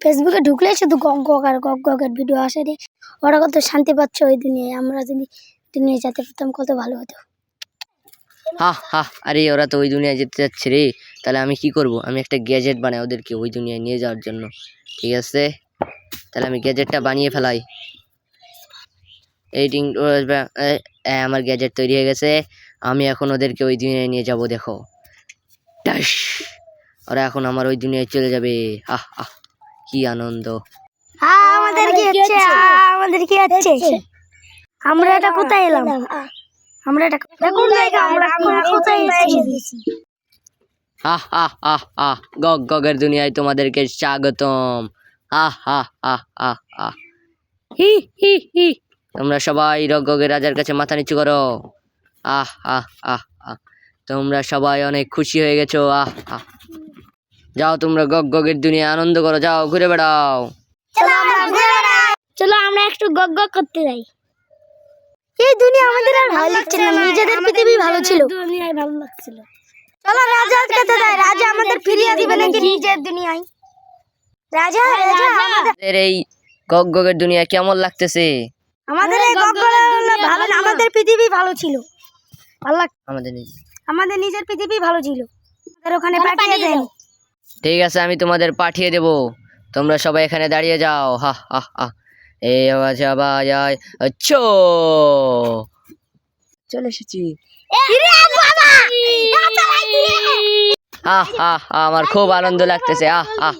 ফেসবুকে ঢুকলে শুধু গগ গগ আর গগ গগের ভিডিও আসে রে। ওরা কত শান্তি পাচ্ছে ওই দুনিয়ায়। আমরা যদি দুনিয়ায় যেতে পারতাম কত ভালো হতো। হা হা, আরে ওরা তো ওই দুনিয়ায় যেতে যাচ্ছে রে। তাহলে আমি কি করব? আমি একটা গ্যাজেট বানাই ওদেরকে ওই দুনিয়ায় নিয়ে যাওয়ার জন্য। ঠিক আছে, তাহলে আমি গ্যাজেটটা বানিয়ে ফেলাই। এইটিং আমার গ্যাজেট তৈরি হয়ে গেছে। আমি এখন ওদেরকে ওই দুনিয়ায় নিয়ে যাব। দেখো, টাস, ওরা এখন আমার ওই দুনিয়ায় চলে যাবে। আহ আহ, কি আনন্দ! আমাদের কি হচ্ছে? আমাদের কি হচ্ছে? আমরা এটা কোথায় এলাম? আমরা এটা কোন জায়গা? আমরা কোথায় এসেছি? আহ আহ আহ আহ, গগ গগের দুনিয়ায় তোমাদেরকে স্বাগতম। আহ আহ আহ আহ আহ, হি হি হি। তোমরা সবাই রগ গগের রাজার কাছে মাথা নিচু করো। আহ আহ আহ আহ, তোমরা সবাই অনেক খুশি হয়ে গেছো। আহ আহ, যাও তোমরা গগ গগের দুনিয়ায় আনন্দ করো, যাও ঘুরে বেড়াও। চলো আমরা একটু গগ গগ করতে যাই। এই দুনিয়া আমাদের আর ভালো লাগছে না। নিজেদের পৃথিবী ভালো ছিল। দুনিয়ায় ভালো লাগছিল। চলো রাজার কাছে যাই। রাজা আমাদের ফিরিয়ে দিবে নাকি নিজের দুনিয়ায়? রাজা রাজা আমাদের এই গগ গগের দুনিয়া কেমন লাগতেছে? আমাদের এই গগ গগ ভালো না। আমাদের পৃথিবী ভালো ছিল। ভালো লাগ আমাদের নিজের পৃথিবী ভালো ছিল। আমাদের ওখানে পাঠিয়ে দেন। ঠিক আছে, আমি তোমাদের পাঠিয়ে দেব। তোমরা সবাই এখানে দাঁড়িয়ে যাও। হা হা হা, এই আওয়াজ আবার আচ্ছা, চলে এসেছি। হা হা হা, আমার খুব আনন্দ লাগতেছে। আহ আহ